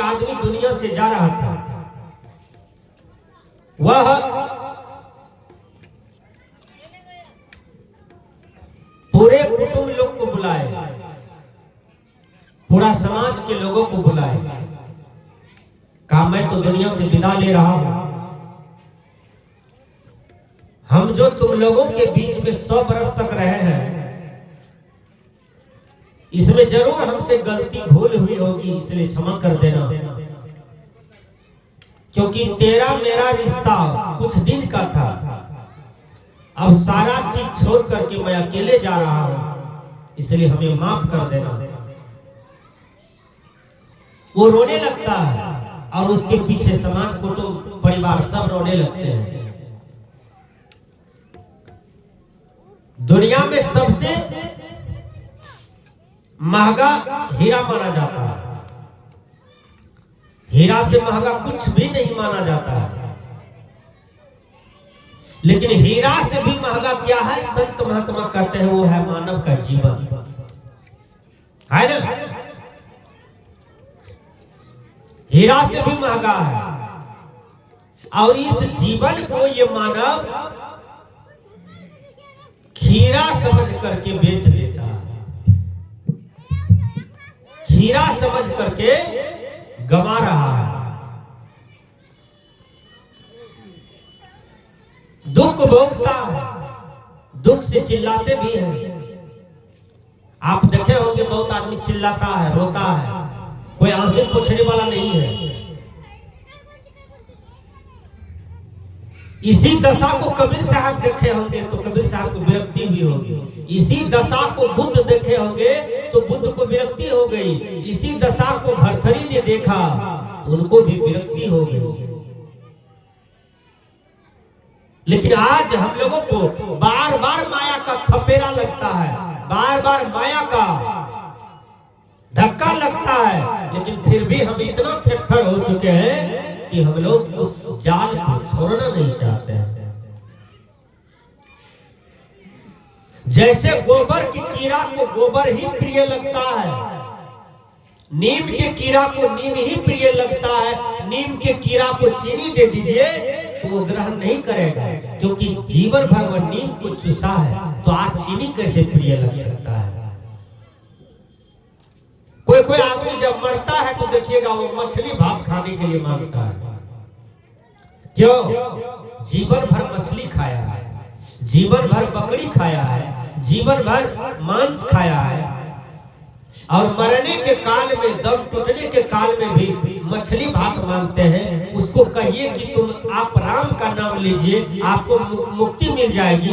आदमी दुनिया से जा रहा था, वह पूरे कुटुंब लोग को बुलाए, पूरा समाज के लोगों को बुलाए, कहा मैं तो दुनिया से विदा ले रहा हूं, हम जो तुम लोगों के बीच में 100 बरस तक रहे हैं, इसमें जरूर हमसे गलती भूल हुई होगी, इसलिए क्षमा कर देना, क्योंकि तेरा मेरा रिश्ता कुछ दिन का था, अब सारा चीज छोड़ करके मैं अकेले जा रहा हूं, इसलिए हमें माफ कर देना। वो रोने लगता है और उसके पीछे समाज, कुटुंब, परिवार सब रोने लगते हैं। दुनिया में सबसे महंगा हीरा माना जाता है, हीरा से महंगा कुछ भी नहीं माना जाता है, लेकिन हीरा से भी महंगा क्या है, संत महात्मा कहते हैं, वो है मानव का जीवन, है ना। हीरा से भी महंगा है, और इस जीवन को ये मानव खीरा समझ करके बेच देता है, खीरा समझ करके गंवा रहा है। दुख भोगता है, दुख से चिल्लाते भी हैं। आप देखे होंगे बहुत आदमी चिल्लाता है, रोता है, कोई आंसू पोंछने वाला नहीं है। इसी दशा को कबीर साहब देखे होंगे तो कबीर साहब को विरक्ति भी होगी, इसी दशा को बुद्ध देखे होंगे तो बुद्ध को विरक्ति हो गई, इसी दशा को भरथरी ने देखा, उनको भी विरक्ति हो गई। लेकिन आज हम लोगों को बार बार माया का थपेरा लगता है, बार बार माया का धक्का लगता है, लेकिन फिर भी हम इतना थेथर हो चुके हैं कि हम लोग उस जाल को छोड़ना नहीं चाहते हैं। जैसे गोबर की कीड़ा को गोबर ही प्रिय लगता है, नीम के कीड़ा को नीम ही प्रिय लगता है, नीम के कीड़ा को चीनी दे दीजिए तो वो ग्रहण नहीं करेगा, क्योंकि जीवन भर वह नीम को चूसा है, तो आज चीनी कैसे प्रिय लग सकता है। कोई कोई आदमी जब मरता है तो देखिएगा वो मछली भात खाने के लिए मांगता है, क्यों? जीवन भर मछली खाया है, जीवन भर बकरी खाया है, जीवन भर मांस खाया है, और मरने के काल में, दम टूटने के काल में भी मछली भात मांगते हैं। उसको कहिए कि तुम आप राम का नाम लीजिए, आपको मुक्ति मिल जाएगी,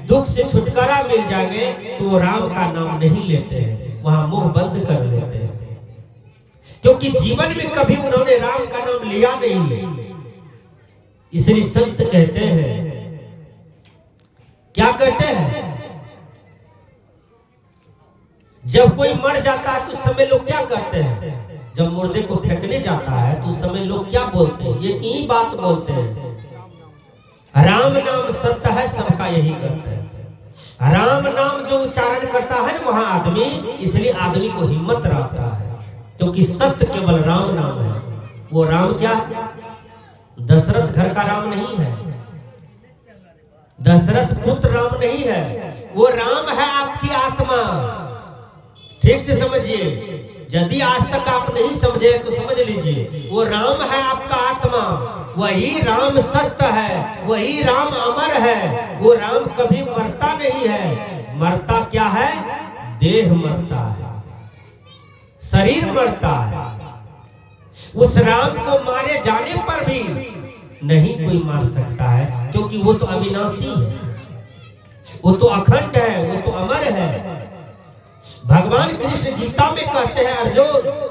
दुख से छुटकारा मिल जाएंगे, तो वो राम का नाम नहीं लेते हैं, वहां मुंह बंद कर लेते हैं, क्योंकि जीवन में कभी उन्होंने राम का नाम लिया नहीं। इसलिए संत कहते हैं, क्या कहते हैं, जब कोई मर जाता है तो उस समय लोग क्या करते हैं, जब मुर्दे को फेंकने जाता है तो उस समय लोग क्या बोलते हैं, एक ही बात बोलते हैं, राम नाम सत्य है, सबका यही करते हैं। राम नाम जो उच्चारण करता है ना वहां आदमी, इसलिए आदमी को हिम्मत रहता है, क्योंकि सत्य केवल राम नाम है। वो राम क्या है? दशरथ घर का राम नहीं है, दशरथ पुत्र राम नहीं है, वो राम है आपकी आत्मा। ठीक से समझिए, यदि आज तक आप नहीं समझे तो समझ लीजिए, वो राम है आपका आत्मा, वही राम सत्य है, वही राम अमर है, वो राम कभी मरता नहीं है। मरता क्या है? देह मरता है, शरीर मरता है। उस राम को मारे जाने पर भी नहीं कोई मार सकता है, क्योंकि वो तो अविनाशी है, वो तो अखंड है, वो तो अमर है। भगवान कृष्ण गीता में कहते हैं, अर्जुन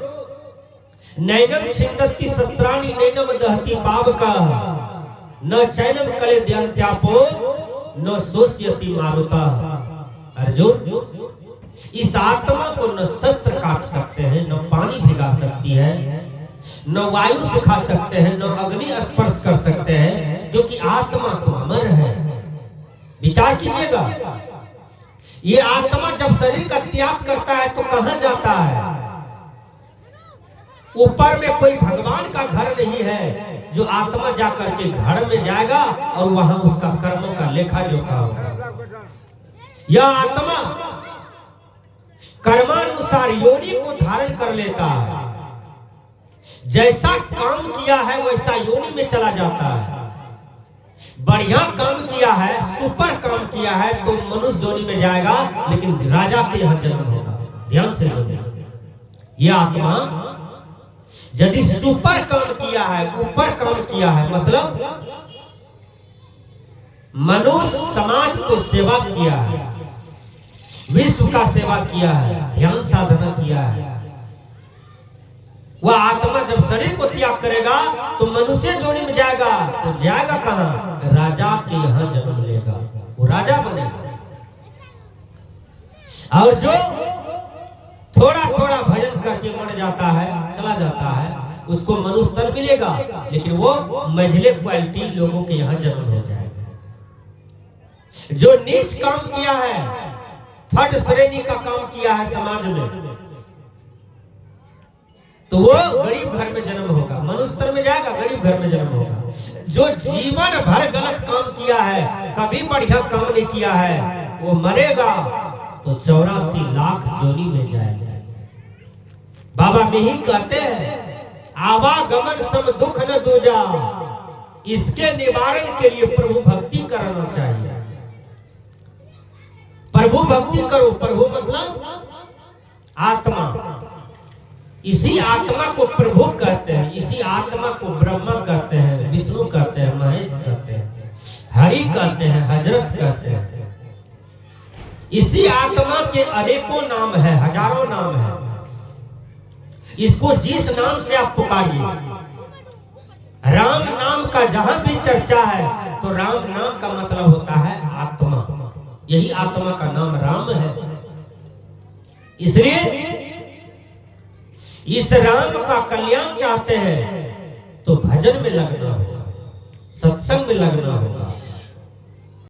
नैनम छिंदती शस्त्राणि नैनम दहती पावका न चैनम कले दयंत्यापो न शोष्यति मारुता। अर्जुन, इस आत्मा को न शस्त्र काट सकते हैं, न पानी भिगा सकती है, न वायु सुखा सकते हैं, न अग्नि स्पर्श कर सकते हैं, क्योंकि आत्मा तो अमर है। विचार कीजिएगा, ये आत्मा जब शरीर का त्याग करता है तो कहां जाता है? ऊपर में कोई भगवान का घर नहीं है जो आत्मा जाकर के घर में जाएगा और वहां उसका कर्मों का लेखा जोखा होगा। यह आत्मा कर्मानुसार योनि को धारण कर लेता है, जैसा काम किया है वैसा योनि में चला जाता है। बढ़िया काम किया है, सुपर काम किया है तो मनुष्य योनि में जाएगा, लेकिन राजा के यहाँ जन्म होगा। ध्यान से सुनिए, यह आत्मा यदि सुपर काम किया है, ऊपर काम किया है, मतलब मनुष्य समाज को सेवा किया है, विश्व का सेवा किया है, ध्यान साधना किया है, वह आत्मा जब शरीर को त्याग करेगा तो मनुष्य योनि में जाएगा। तो जाएगा कहाँ? राजा के यहाँ जन्म लेगा, वो राजा बनेगा। और जो थोड़ा थोड़ा भजन करके मर जाता है, चला जाता है, उसको मनुष्य तन मिलेगा, लेकिन वो मझले क्वालिटी लोगों के यहाँ जन्म हो जाएगा। जो नीच काम किया है, थर्ड श्रेणी का काम किया है समाज में, तो वो गरीब घर में जन्म होगा। मनुष्य तन में जाएगा, गरीब घर में जन्म होगा। जो जीवन भर गलत काम किया है, कभी बढ़िया काम नहीं किया है, वो मरेगा तो 84 लाख योनि में जाएगा। बाबा में ही कहते हैं, आवागमन सम दुख न दूजा, इसके निवारण के लिए प्रभु भक्ति करना चाहिए। प्रभु भक्ति करो। प्रभु मतलब आत्मा। इसी आत्मा को प्रभु कहते हैं, इसी आत्मा को ब्रह्मा कहते हैं, विष्णु कहते हैं, महेश कहते हैं, हरि कहते हैं, हजरत कहते हैं। इसी आत्मा के अनेकों नाम है, हजारों नाम है। इसको जिस नाम से आप पुकारिए, राम नाम का जहां भी चर्चा है तो राम नाम का मतलब होता है आत्मा। यही आत्मा का नाम राम है। इसलिए इस राम का कल्याण चाहते हैं तो भजन में लगना होगा, सत्संग में लगना होगा,